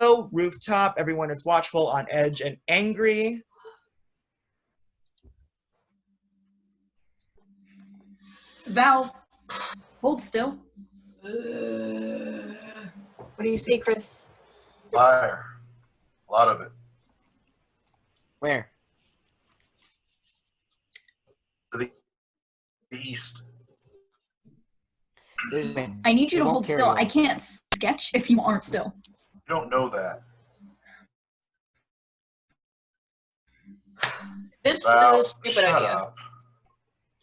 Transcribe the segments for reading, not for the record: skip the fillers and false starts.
rooftop. Everyone is watchful, on edge, and angry. Val, hold still. What do you see, Chris? Fire. A lot of it. Where? To the east. There's wind. I need you It to won't hold carry still. over. I can't sketch if you aren't still. You don't know that. This Val, is a stupid shut idea. up.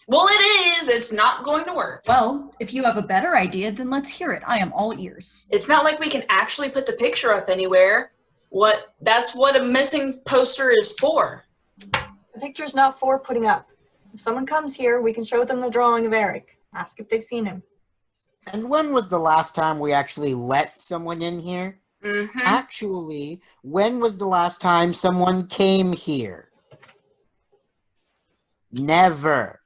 Well, it is. It's not going to work. Well, if you have a better idea, then let's hear it. I am all ears. It's not like we can actually put the picture up anywhere. That's what a missing poster is for. The picture's not for putting up. If someone comes here, we can show them the drawing of Eric. Ask if they've seen him. And when was the last time we actually let someone in here? Mm-hmm. Actually, when was the last time someone came here? Never.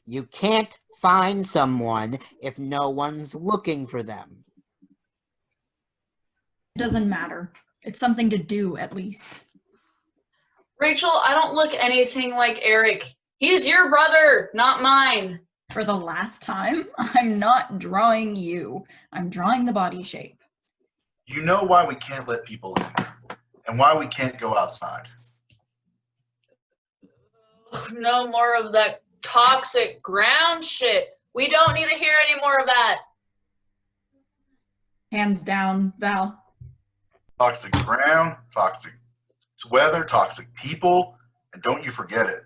You can't find someone if no one's looking for them. It doesn't matter. It's something to do, at least. Rachel, I don't look anything like Eric. He's your brother, not mine. For the last time, I'm not drawing you. I'm drawing the body shape. You know why we can't let people in and why we can't go outside. No more of that toxic ground shit. We don't need to hear any more of that. Hands down, Val. Toxic ground, toxic weather, toxic people, and don't you forget it.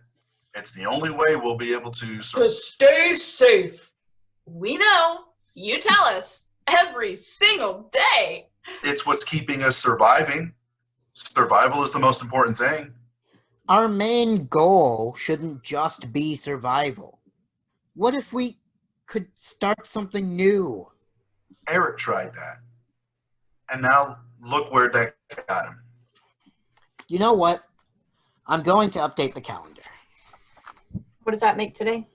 It's the only way we'll be able to To survive. stay safe. We know. You tell us every single day. It's what's keeping us surviving. Survival is the most important thing. Our main goal shouldn't just be survival. What if we could start something new? Eric tried that. And now look where that got him. You know what? I'm going to update the calendar. What does that make today?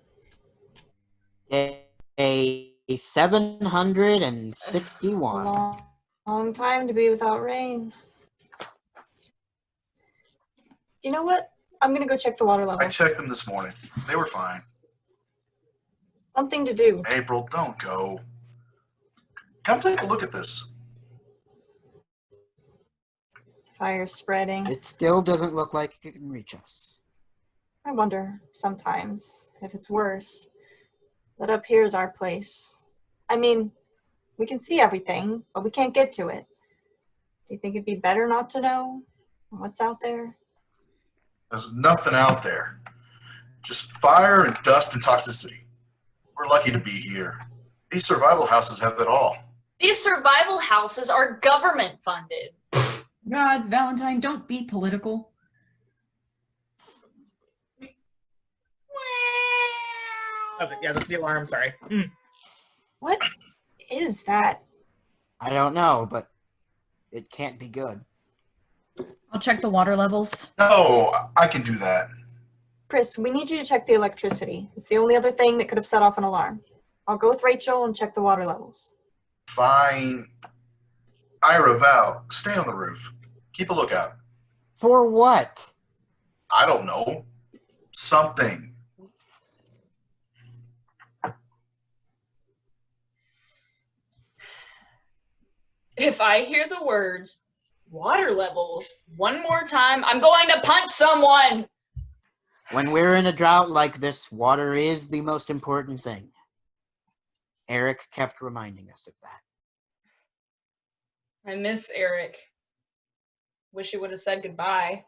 A A 761. long time to be without rain. You know what? I'm going to go check the water levels. I checked them this morning. They were fine. Something to do. April, don't go. Come take a look at this. Fire spreading. It still doesn't look like it can reach us. I wonder sometimes if it's worse that up here is our place. I mean, we can see everything, but we can't get to it. Do you think it'd be better not to know what's out there? There's nothing out there. Just fire and dust and toxicity. We're lucky to be here. These survival houses have it all. These survival houses are government funded. God, Valentine, don't be political. Oh, yeah, that's the alarm, sorry. What is that? I don't know, but it can't be good. I'll check the water levels. No, I can do that. Chris, we need you to check the electricity. It's the only other thing that could have set off an alarm. I'll go with Rachel and check the water levels. Fine. Ira, Val, stay on the roof. Keep a lookout. For what? I don't know. Something. If I hear the words water levels one more time, I'm going to punch someone. When we're in a drought like this, water is the most important thing. Eric kept reminding us of that. I miss Eric. Wish he would have said goodbye.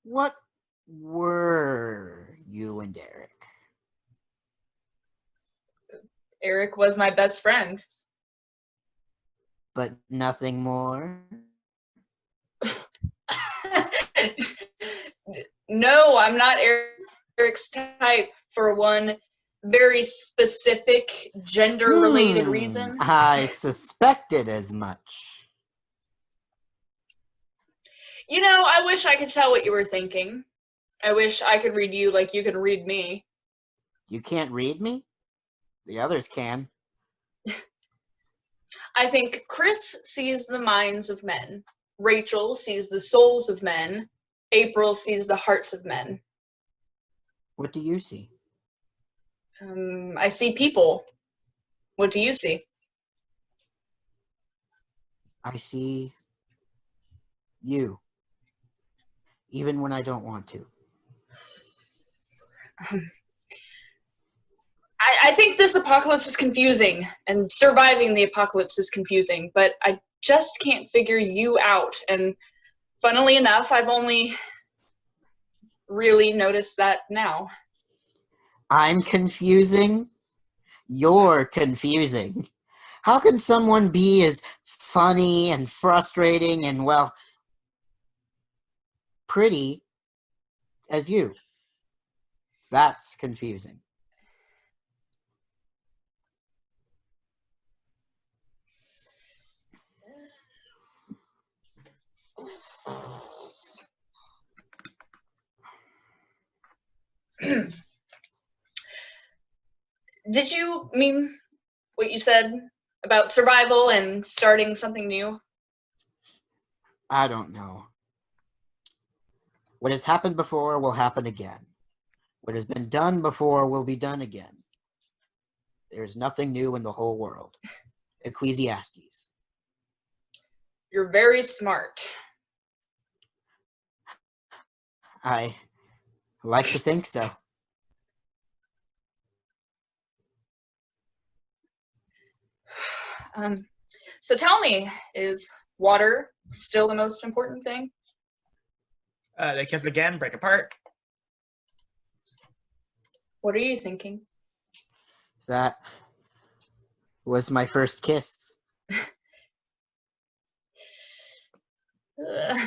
What were you and Eric? Eric was my best friend. But nothing more? No, I'm not Eric's type for one very specific gender-related reason. I suspected as much. You know, I wish I could tell what you were thinking. I wish I could read you like you can read me. You can't read me? The others can. I think Chris sees the minds of men. Rachel sees the souls of men. April sees the hearts of men. What do you see? I see people. What do you see? I see you, even when I don't want to. I think this apocalypse is confusing, and surviving the apocalypse is confusing, but I just can't figure you out. And funnily enough, I've only really noticed that now. I'm confusing. You're confusing. How can someone be as funny and frustrating and, well, pretty as you? That's confusing. Did you mean what you said about survival and starting something new? I don't know. What has happened before will happen again. What has been done before will be done again. There's nothing new in the whole world. Ecclesiastes. You're very smart. I like to think so. So tell me, is water still the most important thing? They kiss again, break apart. What are you thinking? That was my first kiss.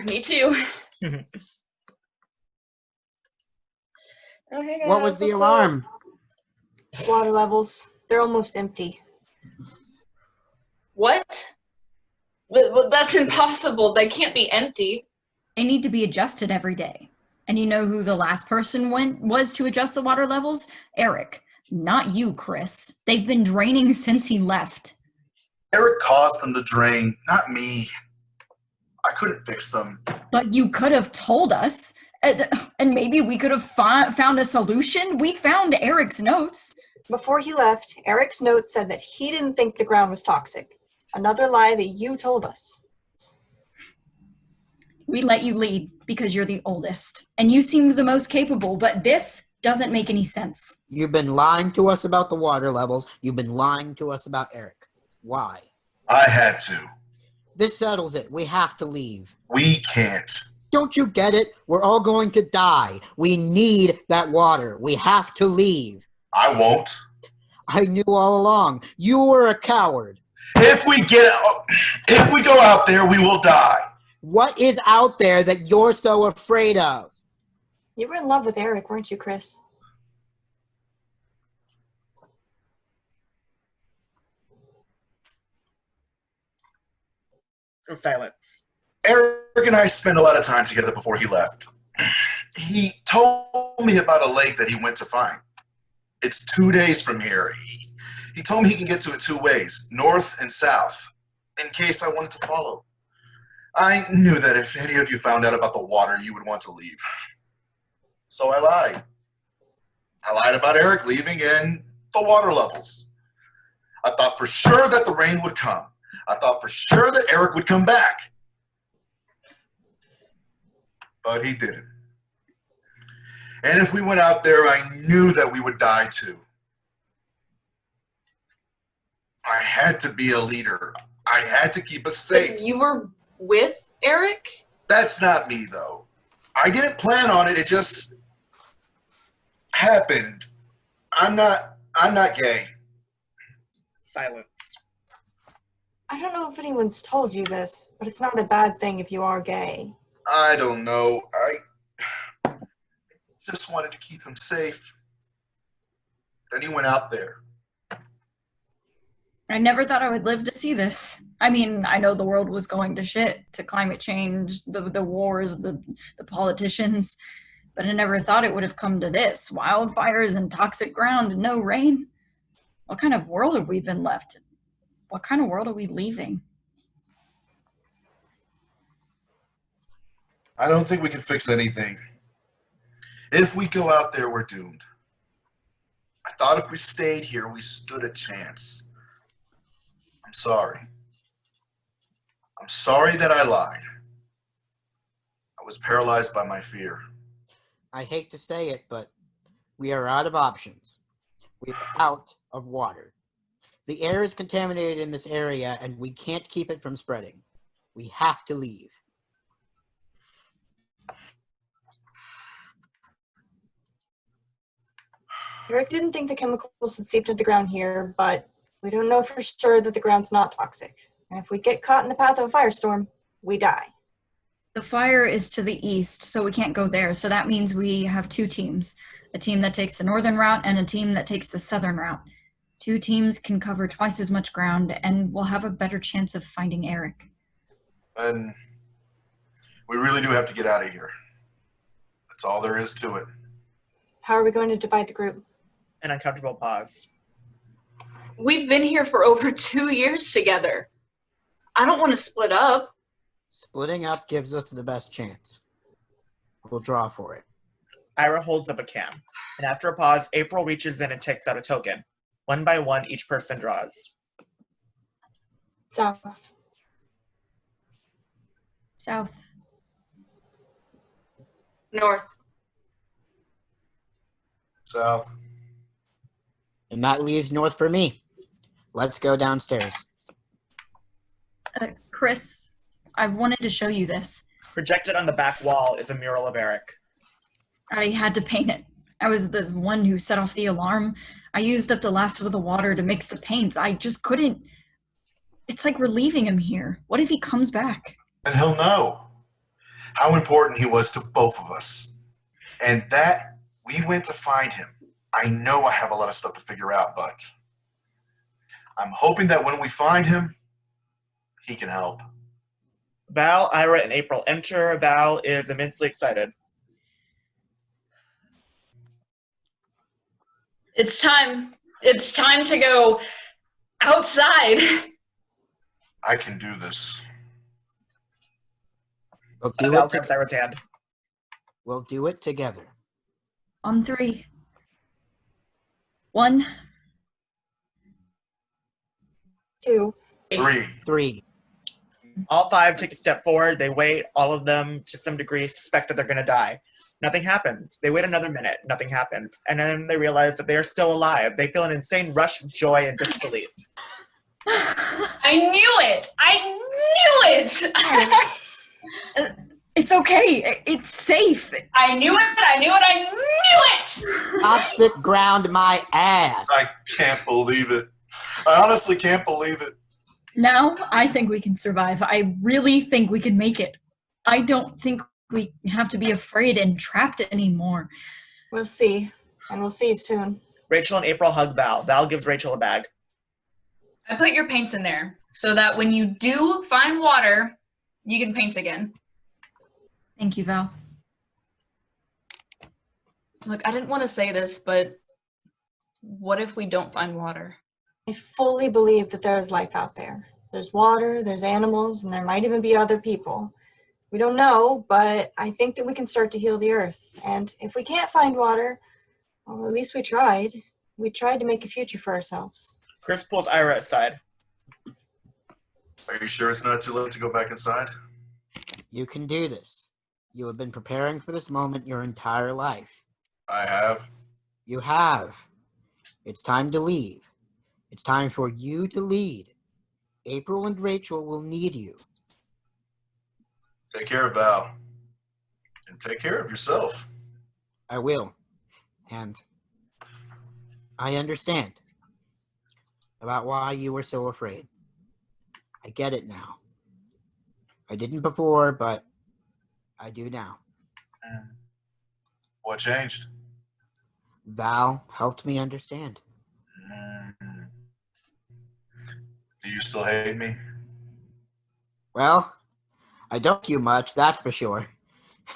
Me too. Oh, hey guys, What was the what's up? alarm? Water levels, they're almost empty. What? But that's impossible. They can't be empty. They need to be adjusted every day. And you know who the last person was to adjust the water levels? Eric. Not you, Chris. They've been draining since he left. Eric caused them to drain, not me. I couldn't fix them. But you could have told us. And maybe we could have found a solution. We found Eric's notes. Before he left, Eric's note said that he didn't think the ground was toxic. Another lie that you told us. We let you lead because you're the oldest. And you seemed the most capable, but this doesn't make any sense. You've been lying to us about the water levels. You've been lying to us about Eric. Why? I had to. This settles it. We have to leave. We can't. Don't you get it? We're all going to die. We need that water. We have to leave. I won't. I knew all along. You were a coward. If we go out there, we will die. What is out there that you're so afraid of? You were in love with Eric, weren't you, Chris? Silence. Eric and I spent a lot of time together before he left. He told me about a lake that he went to find. It's 2 days from here. He told me he can get to it 2 ways, north and south, in case I wanted to follow. I knew that if any of you found out about the water, you would want to leave. So I lied. I lied about Eric leaving and the water levels. I thought for sure that the rain would come. I thought for sure that Eric would come back. But he didn't. And if we went out there, I knew that we would die too. I had to be a leader. I had to keep us safe. You were with Eric? That's not me, though. I didn't plan on it. It just happened. I'm not gay. Silence. I don't know if anyone's told you this, but it's not a bad thing if you are gay. I don't know. I just wanted to keep him safe. Then he went out there. I never thought I would live to see this. I mean, I know the world was going to shit, to climate change, the wars, the politicians, but I never thought it would have come to this. Wildfires and toxic ground and no rain. What kind of world have we been left? What kind of world are we leaving? I don't think we can fix anything. If we go out there, we're doomed. I thought if we stayed here, we stood a chance. I'm sorry. I'm sorry that I lied. I was paralyzed by my fear. I hate to say it, but we are out of options. We're out of water. The air is contaminated in this area, and we can't keep it from spreading. We have to leave. Eric didn't think the chemicals had seeped into the ground here, but we don't know for sure that the ground's not toxic. And if we get caught in the path of a firestorm, we die. The fire is to the east, so we can't go there. So that means we have two teams. A team that takes the northern route and a team that takes the southern route. Two teams can cover twice as much ground, and we'll have a better chance of finding Eric. And we really do have to get out of here. That's all there is to it. How are we going to divide the group? An uncomfortable pause. We've been here for over 2 years together. I don't want to split up. Splitting up gives us the best chance. We'll draw for it. Ira holds up a can, and after a pause, April reaches in and takes out a token. One by one, each person draws. South. South. North. South. And that leaves north for me. Let's go downstairs. Chris, I wanted to show you this. Projected on the back wall is a mural of Eric. I had to paint it. I was the one who set off the alarm. I used up the last of the water to mix the paints. I just couldn't. It's like we're leaving him here. What if he comes back? And he'll know how important he was to both of us. And that we went to find him. I know I have a lot of stuff to figure out, but I'm hoping that when we find him, he can help. Val, Ira, and April enter. Val is immensely excited. It's time. It's time to go outside. I can do this. We'll do Val it. grabs Ira's hand. We'll do it together. On 3. 1. 2. 3. 3. All 5 take a step forward. They wait. All of them, to some degree, suspect that they're going to die. Nothing happens. They wait another minute. Nothing happens. And then they realize that they are still alive. They feel an insane rush of joy and disbelief. I knew it. I knew it. It's okay. It's safe. I knew it. I knew it. I knew it. Toxic ground my ass. I can't believe it. I honestly can't believe it. Now I think we can survive. I really think we can make it. I don't think we have to be afraid and trapped anymore. We'll see. And we'll see you soon. Rachel and April hug Val. Val gives Rachel a bag. I put your paints in there so that when you do find water, you can paint again. Thank you, Val. Look, I didn't want to say this, but what if we don't find water? I fully believe that there is life out there. There's water, there's animals, and there might even be other people. We don't know, but I think that we can start to heal the earth. And if we can't find water, well, at least we tried. We tried to make a future for ourselves. Chris pulls Ira aside. Are you sure it's not too late to go back inside? You can do this. You have been preparing for this moment your entire life. I have. You have. It's time to leave. It's time for you to lead. April and Rachel will need you. Take care of Val. And take care of yourself. I will. And I understand about why you were so afraid. I get it now. I didn't before, but I do now. What changed? Val helped me understand. Do you still hate me? Well, I don't like you much, that's for sure.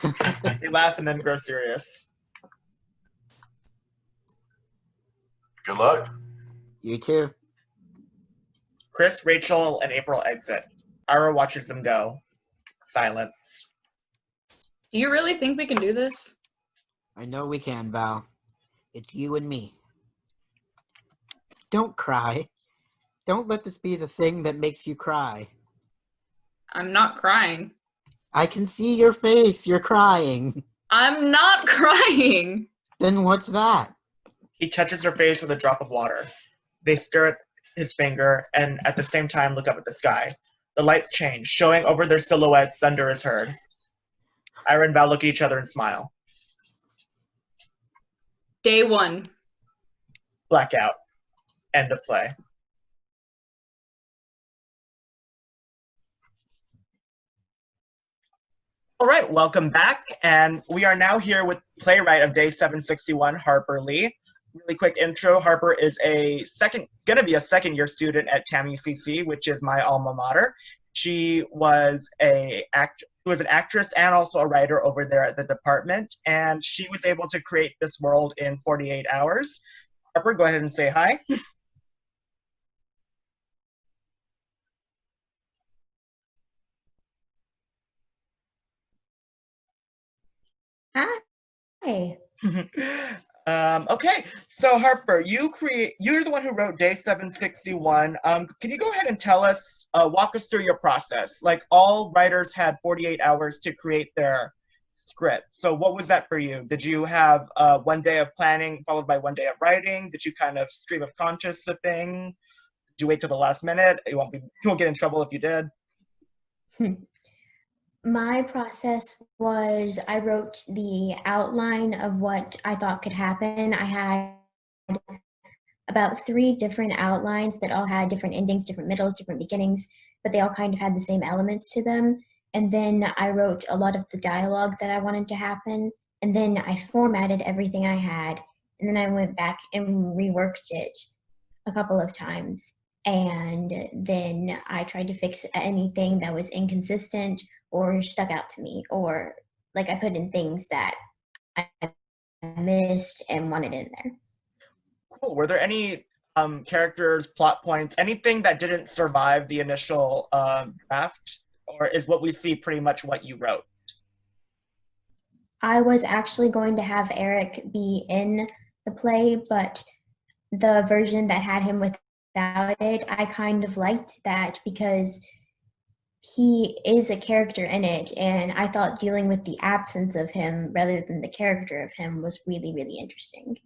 They laugh and then grow serious. Good luck. You too. Chris, Rachel, and April exit. Ira watches them go. Silence. Do you really think we can do this? I know we can, Val. It's you and me. Don't cry. Don't let this be the thing that makes you cry. I'm not crying. I can see your face. You're crying. I'm not crying. Then what's that? He touches her face with a drop of water. They stare at his finger and at the same time look up at the sky. The lights change, showing over their silhouettes. Thunder is heard. Ira and Val look at each other and smile. Day 1. Blackout. End of play. All right, welcome back. And we are now here with playwright of day 761, Harper Lee. Really quick intro. Harper is gonna be a second year student at TAM-UCC, which is my alma mater. She was an actress and also a writer over there at the department, and she was able to create this world in 48 hours. Harper, go ahead and say hi. Hi. Okay, so Harper, you're the one who wrote day 761. Can you go ahead and walk us through your process? Like, all writers had 48 hours to create their script. So what was that for you? Did you have 1 day of planning followed by 1 day of writing? Did you kind of stream of conscious the thing? Did you wait till the last minute? You won't get in trouble if you did. My process was I wrote the outline of what I thought could happen. I had about 3 different outlines that all had different endings, different middles, different beginnings, but they all kind of had the same elements to them. And then I wrote a lot of the dialogue that I wanted to happen. And then I formatted everything I had. And then I went back and reworked it a couple of times. And then I tried to fix anything that was inconsistent or stuck out to me, or like I put in things that I missed and wanted in there. Cool. Were there any characters, plot points, anything that didn't survive the initial draft? Or is what we see pretty much what you wrote? I was actually going to have Eric be in the play, but the version that had him without it, I kind of liked that because he is a character in it, and I thought dealing with the absence of him rather than the character of him was really, really interesting.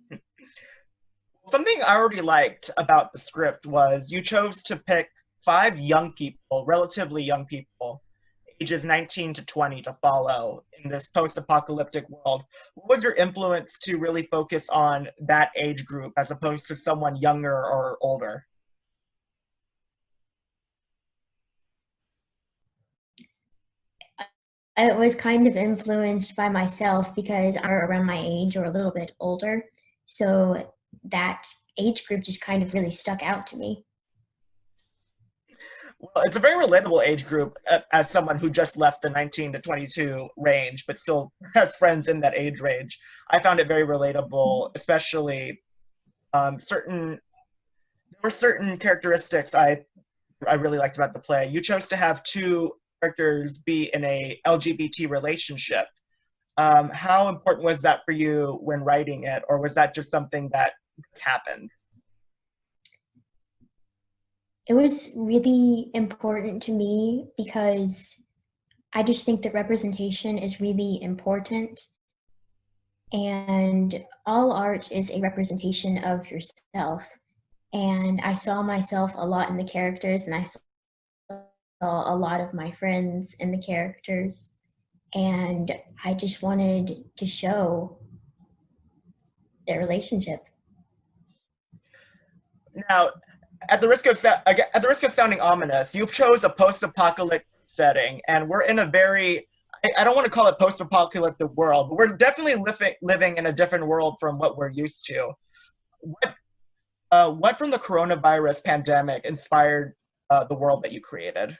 Something I already liked about the script was you chose to pick 5 young people, relatively young people, ages 19 to 20, to follow in this post-apocalyptic world. What was your influence to really focus on that age group as opposed to someone younger or older? It was kind of influenced by myself because I'm around my age or a little bit older. So that age group just kind of really stuck out to me. Well, it's a very relatable age group as someone who just left the 19 to 22 range, but still has friends in that age range. I found it very relatable, especially there were certain characteristics I really liked about the play. You chose to have 2 characters be in a LGBT relationship. How important was that for you when writing it, or was that just something that just happened? It was really important to me because I just think that representation is really important, and all art is a representation of yourself. And I saw myself a lot in the characters, and I saw a lot of my friends in the characters, and I just wanted to show their relationship. Now, at the risk of sounding ominous, you've chose a post-apocalyptic setting, and we're in a very, I don't want to call it post-apocalyptic world, but we're definitely living in a different world from what we're used to. What from the coronavirus pandemic inspired the world that you created?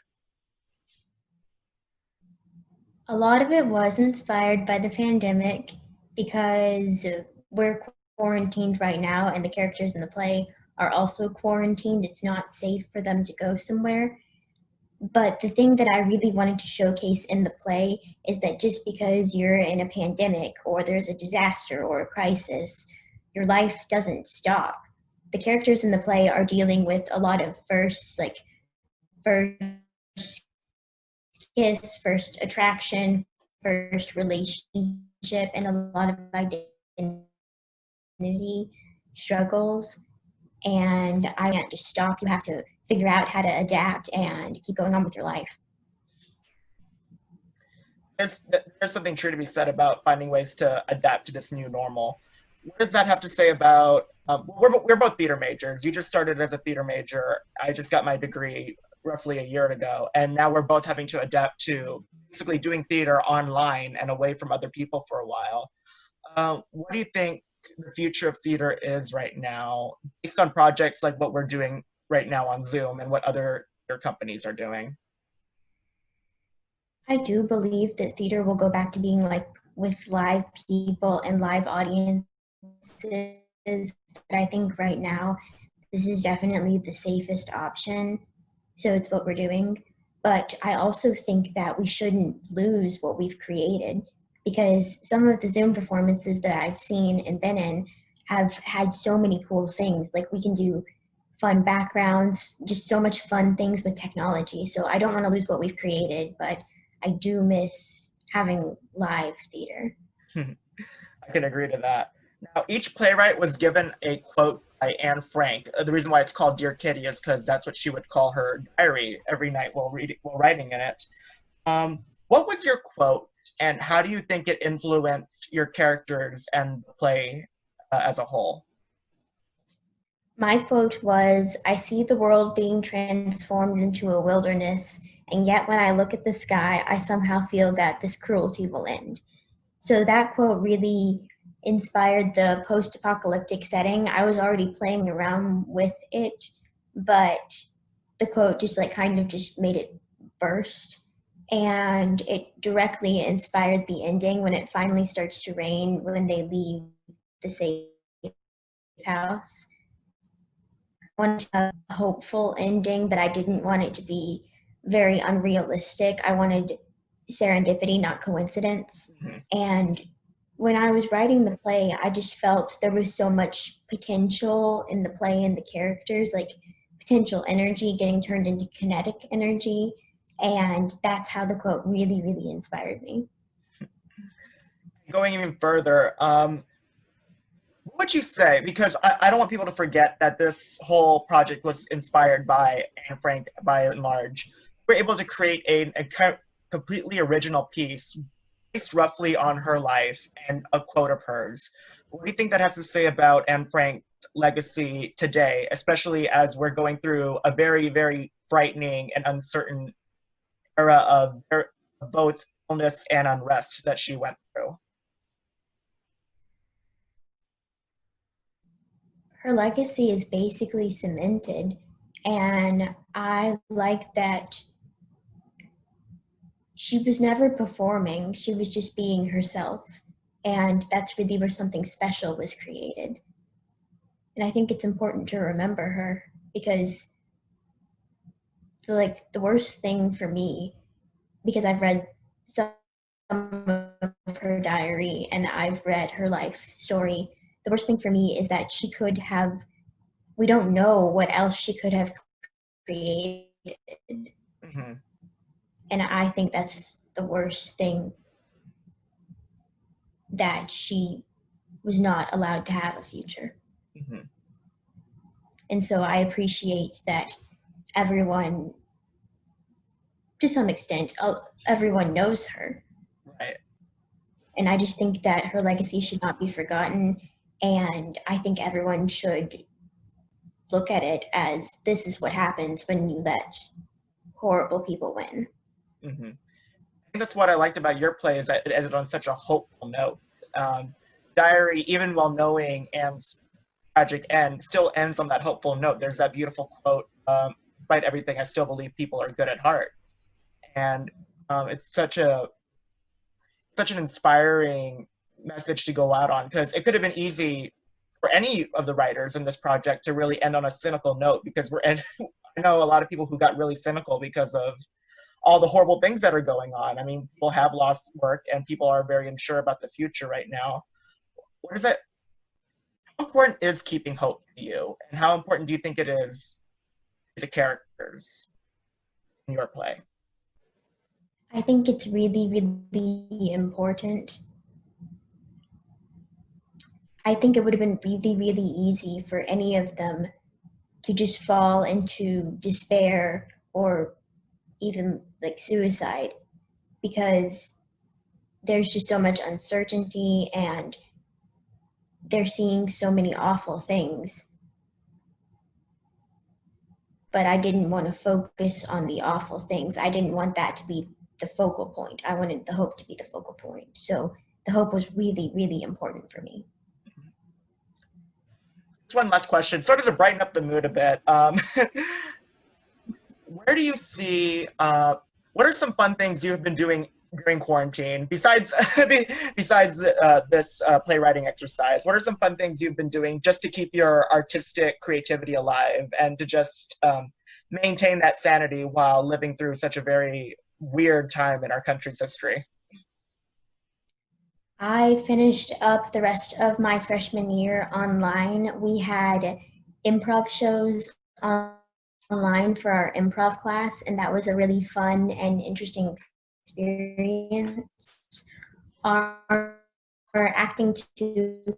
A lot of it was inspired by the pandemic because we're quarantined right now, and the characters in the play are also quarantined. It's not safe for them to go somewhere. But the thing that I really wanted to showcase in the play is that just because you're in a pandemic or there's a disaster or a crisis, your life doesn't stop. The characters in the play are dealing with a lot of first kiss, first attraction, first relationship, and a lot of identity struggles. And I can't just stop. You have to figure out how to adapt and keep going on with your life. There's something true to be said about finding ways to adapt to this new normal. What does that have to say about, we're both theater majors. You just started as a theater major. I just got my degree roughly a year ago, and now we're both having to adapt to basically doing theater online and away from other people for a while. What do you think the future of theater is right now, based on projects like what we're doing right now on Zoom and what other theater companies are doing? I do believe that theater will go back to being like with live people and live audiences. But I think right now, this is definitely the safest option. So it's what we're doing. But I also think that we shouldn't lose what we've created, because some of the Zoom performances that I've seen and been in have had so many cool things. Like we can do fun backgrounds, just so much fun things with technology. So I don't want to lose what we've created, but I do miss having live theater. I can agree to that. Now, each playwright was given a quote by Anne Frank. The reason why it's called Dear Kitty is because that's what she would call her diary every night while writing in it. What was your quote, and how do you think it influenced your characters and the play as a whole? My quote was, "I see the world being transformed into a wilderness, and yet when I look at the sky, I somehow feel that this cruelty will end." So that quote really inspired the post-apocalyptic setting. I was already playing around with it, but the quote just like kind of just made it burst. And it directly inspired the ending when it finally starts to rain when they leave the safe house. I wanted a hopeful ending, but I didn't want it to be very unrealistic. I wanted serendipity, not coincidence. Mm-hmm. And when I was writing the play, I just felt there was so much potential in the play and the characters, like potential energy getting turned into kinetic energy. And that's how the quote really, really inspired me. Going even further, what would you say, because I don't want people to forget that this whole project was inspired by Anne Frank by and large. We're able to create a completely original piece based roughly on her life and a quote of hers. What do you think that has to say about Anne Frank's legacy today, especially as we're going through a very, very frightening and uncertain era of both illness and unrest that she went through? Her legacy is basically cemented, and I like that she was never performing, she was just being herself. And that's really where something special was created. And I think it's important to remember her, because the worst thing for me, because I've read some of her diary and I've read her life story, the worst thing for me is that we don't know what else she could have created. Mm-hmm. And I think that's the worst thing, that she was not allowed to have a future. Mm-hmm. And so I appreciate that everyone, to some extent, everyone knows her. Right. And I just think that her legacy should not be forgotten. And I think everyone should look at it as this is what happens when you let horrible people win. Mm-hmm. I think that's what I liked about your play, is that it ended on such a hopeful note. Diary, even while knowing Anne's tragic end, still ends on that hopeful note. There's that beautiful quote, despite everything, I still believe people are good at heart. And it's such an inspiring message to go out on, because it could have been easy for any of the writers in this project to really end on a cynical note, because I know a lot of people who got really cynical because of all the horrible things that are going on. I mean, people have lost work and people are very unsure about the future right now. How important is keeping hope to you, and how important do you think it is to the characters in your play? I think it's really, really important. I think it would have been really, really easy for any of them to just fall into despair or even like suicide, because there's just so much uncertainty and they're seeing so many awful things. But I didn't want to focus on the awful things. I didn't want that to be the focal point. I wanted the hope to be the focal point. So the hope was really, really important for me. Just one last question, sort of to brighten up the mood a bit. Where do you see, what are some fun things you have been doing during quarantine, besides this playwriting exercise? What are some fun things you've been doing just to keep your artistic creativity alive and to just maintain that sanity while living through such a very weird time in our country's history? I finished up the rest of my freshman year online. We had improv shows online for our improv class, and that was a really fun and interesting experience. Our acting 2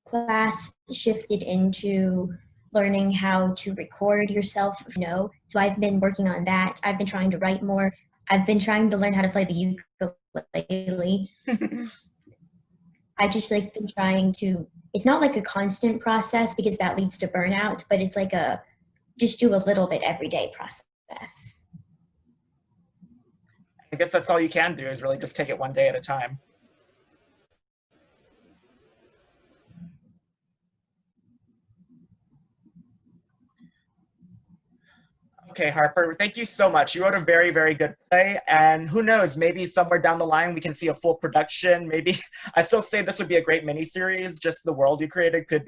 class shifted into learning how to record yourself, so I've been working on that. I've been trying to write more. I've been trying to learn how to play the ukulele. I've just been trying to, it's not like a constant process because that leads to burnout, but it's like just do a little bit every day process. I guess that's all you can do, is really just take it one day at a time. Okay, Harper, thank you so much. You wrote a very, very good play, and who knows, maybe somewhere down the line we can see a full production. Maybe, I still say this would be a great miniseries. Just the world you created could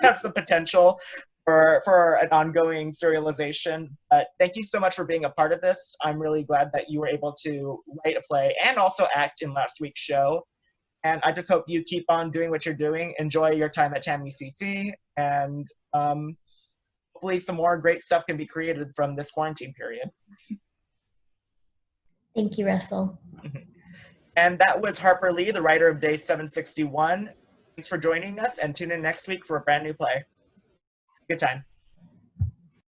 have some potential for an ongoing serialization. But thank you so much for being a part of this. I'm really glad that you were able to write a play and also act in last week's show. And I just hope you keep on doing what you're doing. Enjoy your time at Tammany CC, and hopefully some more great stuff can be created from this quarantine period. Thank you, Russell. And that was Harper Lee, the writer of Day 761. Thanks for joining us, and tune in next week for a brand new play. Good time.